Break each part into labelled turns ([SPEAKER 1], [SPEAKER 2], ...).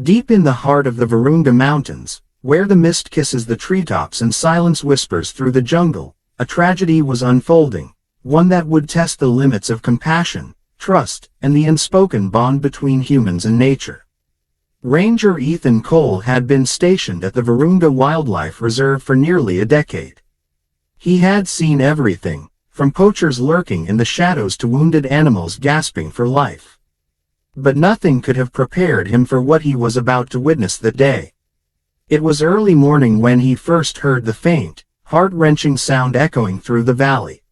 [SPEAKER 1] Deep in the heart of the Virunga Mountains, where the mist kisses the treetops and silence whispers through the jungle, a tragedy was unfolding, one that would test the limits of compassion, trust, and the unspoken bond between humans and nature. Ranger Ethan Cole had been stationed at the Virunga Wildlife Reserve for nearly a decade. He had seen everything, from poachers lurking in the shadows to wounded animals gasping for life. But nothing could have prepared him for what he was about to witness that day. It was early morning when he first heard the faint, heart-wrenching sound echoing through the valley.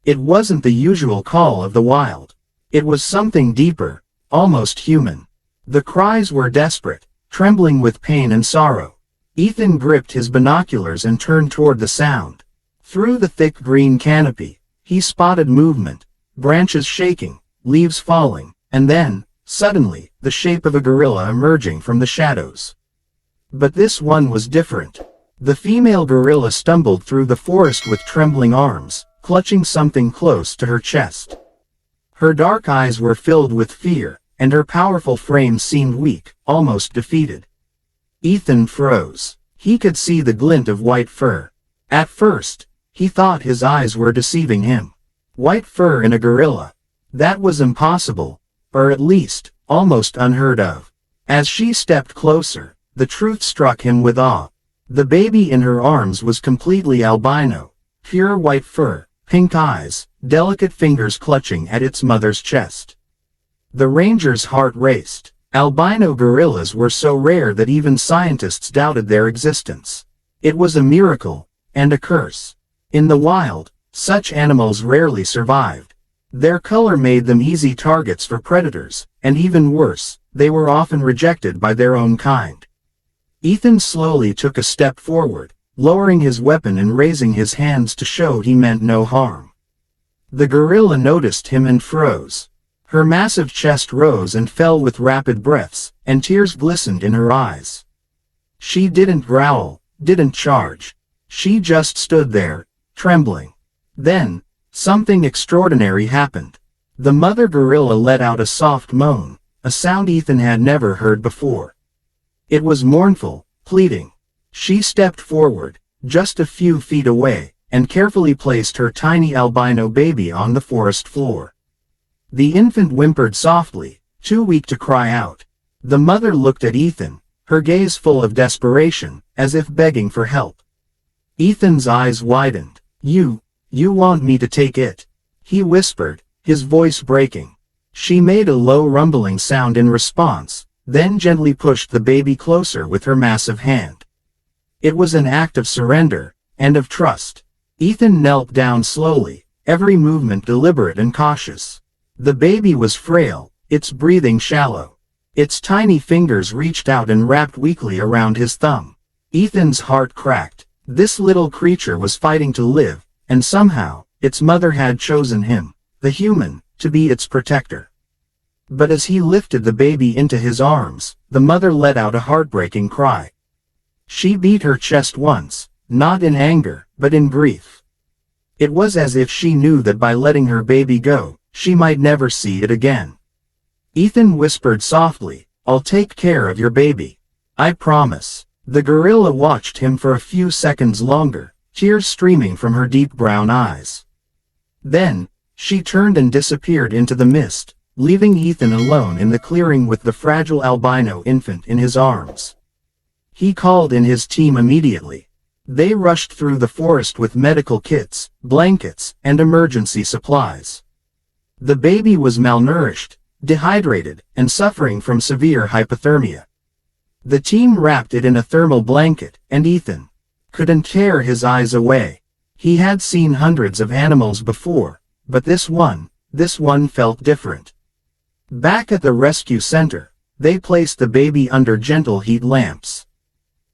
[SPEAKER 1] It wasn't the usual call of the wild. It was something deeper, almost human. The cries were desperate, trembling with pain and sorrow. Ethan gripped his binoculars and turned toward the sound. Through the thick green canopy, he spotted movement, branches shaking, leaves falling, and then, suddenly, the shape of a gorilla emerging from the shadows. But this one was different. The female gorilla stumbled through the forest with trembling arms, clutching something close to her chest. Her dark eyes were filled with fear, and her powerful frame seemed weak, almost defeated. Ethan froze. He could see the glint of white fur. At first, he thought his eyes were deceiving him. White fur in a gorilla. That was impossible, or at least, almost unheard of. As she stepped closer, the truth struck him with awe. The baby in her arms was completely albino, pure white fur, pink eyes, delicate fingers clutching at its mother's chest. The ranger's heart raced. Albino gorillas were so rare that even scientists doubted their existence. It was a miracle, and a curse. In the wild, such animals rarely survived. Their color made them easy targets for predators, and even worse, they were often rejected by their own kind. Ethan slowly took a step forward, lowering his weapon and raising his hands to show he meant no harm. The gorilla noticed him and froze. Her massive chest rose and fell with rapid breaths, and tears glistened in her eyes. She didn't growl, didn't charge. She just stood there, trembling. Then, something extraordinary happened. The mother gorilla let out a soft moan, a sound Ethan had never heard before. It was mournful, pleading. She stepped forward, just a few feet away, and carefully placed her tiny albino baby on the forest floor. The infant whimpered softly, too weak to cry out. The mother looked at Ethan, her gaze full of desperation, as if begging for help. Ethan's eyes widened. You want me to take it?" he whispered, his voice breaking. She made a low rumbling sound in response, then gently pushed the baby closer with her massive hand. It was an act of surrender, and of trust. Ethan knelt down slowly, every movement deliberate and cautious. The baby was frail, its breathing shallow. Its tiny fingers reached out and wrapped weakly around his thumb. Ethan's heart cracked. This little creature was fighting to live, and somehow, its mother had chosen him, the human, to be its protector. But as he lifted the baby into his arms, the mother let out a heartbreaking cry. She beat her chest once, not in anger, but in grief. It was as if she knew that by letting her baby go, she might never see it again. Ethan whispered softly, "I'll take care of your baby. I promise." The gorilla watched him for a few seconds longer, tears streaming from her deep brown eyes. Then, she turned and disappeared into the mist, leaving Ethan alone in the clearing with the fragile albino infant in his arms. He called in his team immediately. They rushed through the forest with medical kits, blankets, and emergency supplies. The baby was malnourished, dehydrated, and suffering from severe hypothermia. The team wrapped it in a thermal blanket, and Ethan couldn't tear his eyes away. He had seen hundreds of animals before, but this one felt different. Back at the rescue center, they placed the baby under gentle heat lamps.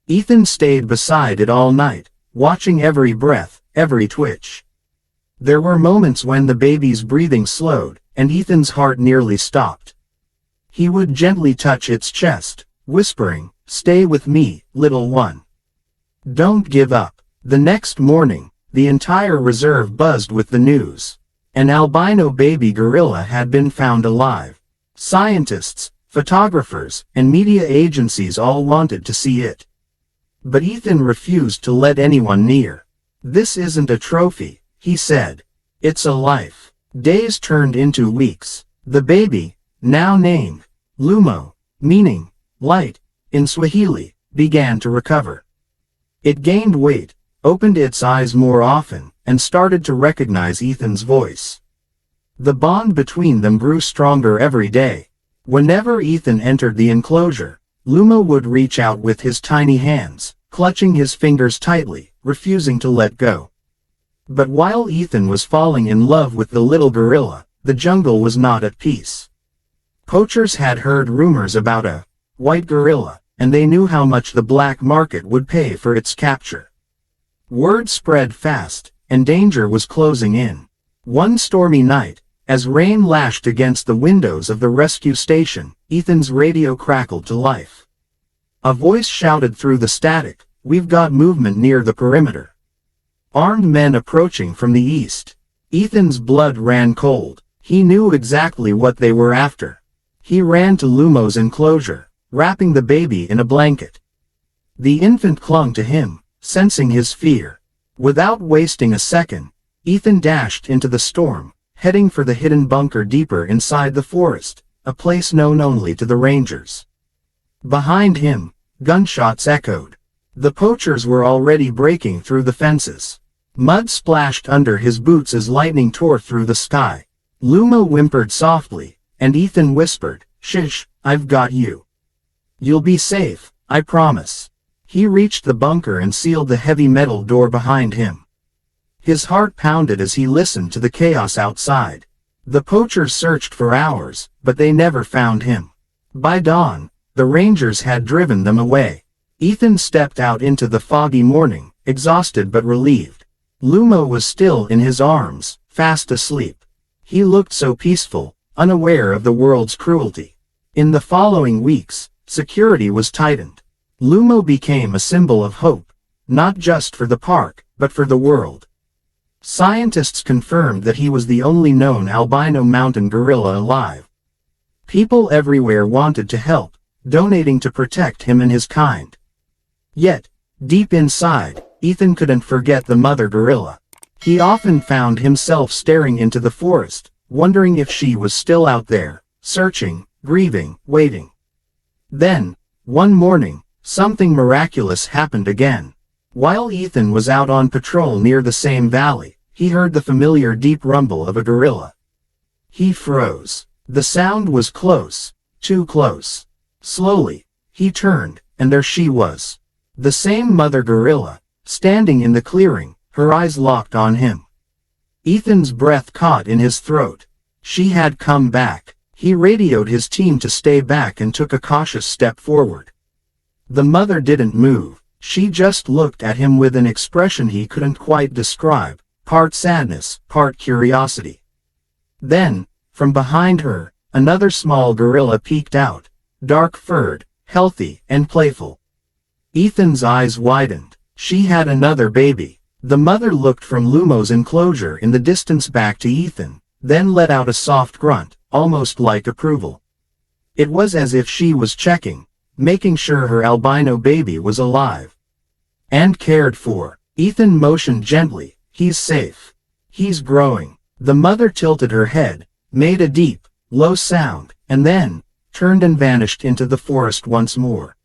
[SPEAKER 1] Ethan stayed beside it all night, watching every breath, every twitch. There were moments when the baby's breathing slowed, and Ethan's heart nearly stopped. He would gently touch its chest, whispering, "Stay with me, little one. Don't give up." The next morning, the entire reserve buzzed with the news. An albino baby gorilla had been found alive. Scientists, Photographers and media agencies all wanted to see it. But Ethan refused to let anyone near. "This isn't a trophy," he said. "It's a life." Days turned into weeks. The baby, now named Lumo, meaning light in Swahili, began to recover. It gained weight, opened its eyes more often, and started to recognize Ethan's voice. The bond between them grew stronger every day. Whenever Ethan entered the enclosure, Lumo would reach out with his tiny hands, clutching his fingers tightly, refusing to let go. But while Ethan was falling in love with the little gorilla, the jungle was not at peace. Poachers had heard rumors about a white gorilla, and they knew how much the black market would pay for its capture. Word spread fast, and danger was closing in. One stormy night, as rain lashed against the windows of the rescue station, Ethan's radio crackled to life. A voice shouted through the static, "We've got movement near the perimeter. Armed men approaching from the east." Ethan's blood ran cold. He knew exactly what they were after. He ran to Lumo's enclosure, wrapping the baby in a blanket. The infant clung to him, sensing his fear. Without wasting a second, Ethan dashed into the storm, heading for the hidden bunker deeper inside the forest, a place known only to the rangers. Behind him, gunshots echoed. The poachers were already breaking through the fences. Mud splashed under his boots as lightning tore through the sky. Lumo whimpered softly, and Ethan whispered, "Shh, I've got you. You'll be safe, I promise." He reached the bunker and sealed the heavy metal door behind him. His heart pounded as he listened to the chaos outside. The poachers searched for hours, but they never found him. By dawn, the rangers had driven them away. Ethan stepped out into the foggy morning, exhausted but relieved. Lumo was still in his arms, fast asleep. He looked so peaceful, unaware of the world's cruelty. In the following weeks, security was tightened. Lumo became a symbol of hope, not just for the park, but for the world. Scientists confirmed that he was the only known albino mountain gorilla alive. People everywhere wanted to help, donating to protect him and his kind. Yet, deep inside, Ethan couldn't forget the mother gorilla. He often found himself staring into the forest, wondering if she was still out there, searching, grieving, waiting. Then, one morning, something miraculous happened again. While Ethan was out on patrol near the same valley, he heard the familiar deep rumble of a gorilla. He froze. The sound was close, too close. Slowly, he turned, and there she was. The same mother gorilla, standing in the clearing, her eyes locked on him. Ethan's breath caught in his throat. She had come back. He radioed his team to stay back and took a cautious step forward. The mother didn't move. She just looked at him with an expression he couldn't quite describe, part sadness, part curiosity. Then, from behind her, another small gorilla peeked out, dark-furred, healthy, and playful. Ethan's eyes widened. She had another baby. The mother looked from Lumo's enclosure in the distance back to Ethan, then let out a soft grunt, almost like approval. It was as if she was checking, making sure her albino baby was alive and cared for. Ethan motioned gently. "He's safe. He's growing." The mother tilted her head, made a deep, low sound, and then turned and vanished into the forest once more.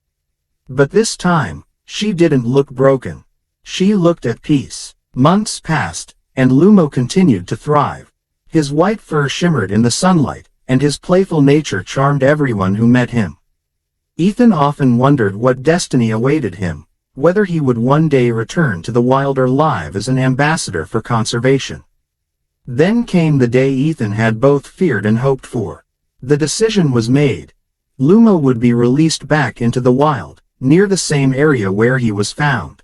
[SPEAKER 1] But this time, she didn't look broken. She looked at peace. Months passed, and Lumo continued to thrive. His white fur shimmered in the sunlight, and his playful nature charmed everyone who met him. Ethan often wondered what destiny awaited him, whether he would one day return to the wild or live as an ambassador for conservation. Then came the day Ethan had both feared and hoped for. The decision was made. Lumo would be released back into the wild, near the same area where he was found.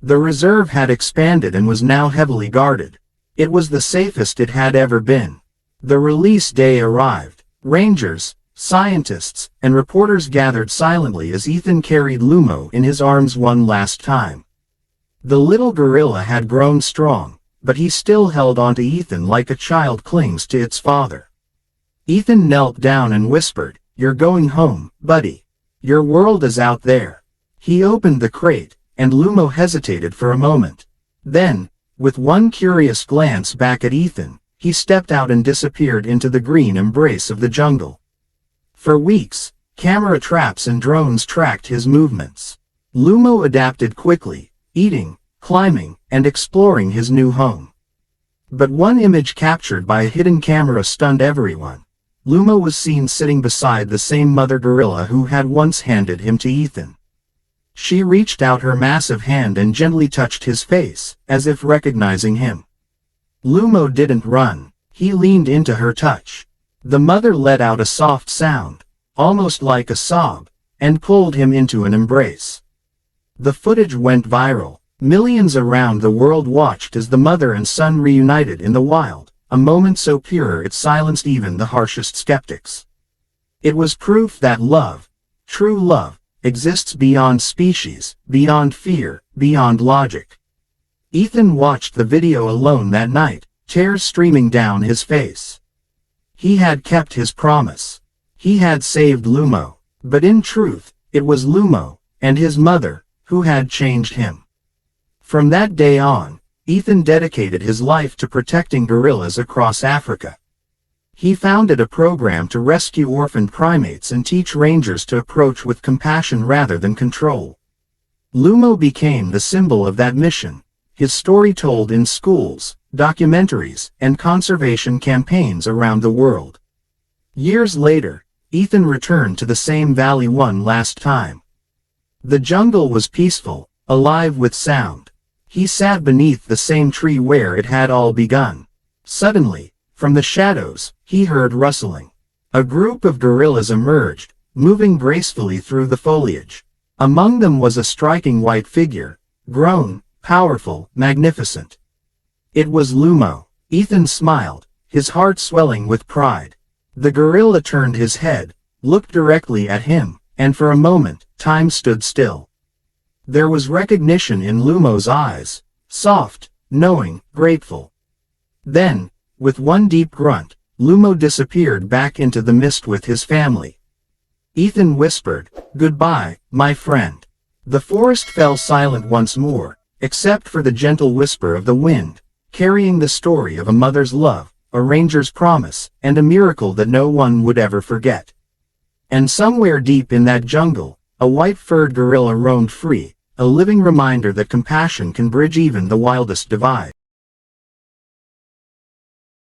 [SPEAKER 1] The reserve had expanded and was now heavily guarded. It was the safest it had ever been. The release day arrived. Rangers, scientists, and reporters gathered silently as Ethan carried Lumo in his arms one last time. The little gorilla had grown strong, but he still held onto Ethan like a child clings to its father. Ethan knelt down and whispered, "You're going home, buddy. Your world is out there." He opened the crate, and Lumo hesitated for a moment. Then, with one curious glance back at Ethan, he stepped out and disappeared into the green embrace of the jungle. For weeks, camera traps and drones tracked his movements. Lumo adapted quickly, eating, climbing, and exploring his new home. But one image captured by a hidden camera stunned everyone. Lumo was seen sitting beside the same mother gorilla who had once handed him to Ethan. She reached out her massive hand and gently touched his face, as if recognizing him. Lumo didn't run. He leaned into her touch. The mother let out a soft sound, almost like a sob, and pulled him into an embrace. The footage went viral. Millions around the world watched as the mother and son reunited in the wild, a moment so pure it silenced even the harshest skeptics. It was proof that love, true love, exists beyond species, beyond fear, beyond logic. Ethan watched the video alone that night, tears streaming down his face. He had kept his promise. He had saved Lumo, but in truth, it was Lumo, and his mother, who had changed him. From that day on, Ethan dedicated his life to protecting gorillas across Africa. He founded a program to rescue orphaned primates and teach rangers to approach with compassion rather than control. Lumo became the symbol of that mission, his story told in schools, documentaries, and conservation campaigns around the world. Years later, Ethan returned to the same valley one last time. The jungle was peaceful, alive with sound. He sat beneath the same tree where it had all begun. Suddenly, from the shadows, he heard rustling. A group of gorillas emerged, moving gracefully through the foliage. Among them was a striking white figure, grown, powerful, magnificent. It was Lumo. Ethan smiled, his heart swelling with pride. The gorilla turned his head, looked directly at him, and for a moment, time stood still. There was recognition in Lumo's eyes, soft, knowing, grateful. Then, with one deep grunt, Lumo disappeared back into the mist with his family. Ethan whispered, "Goodbye, my friend." The forest fell silent once more, except for the gentle whisper of the wind, carrying the story of a mother's love, a ranger's promise, and a miracle that no one would ever forget. And somewhere deep in that jungle, a white-furred gorilla roamed free, a living reminder that compassion can bridge even the wildest divide.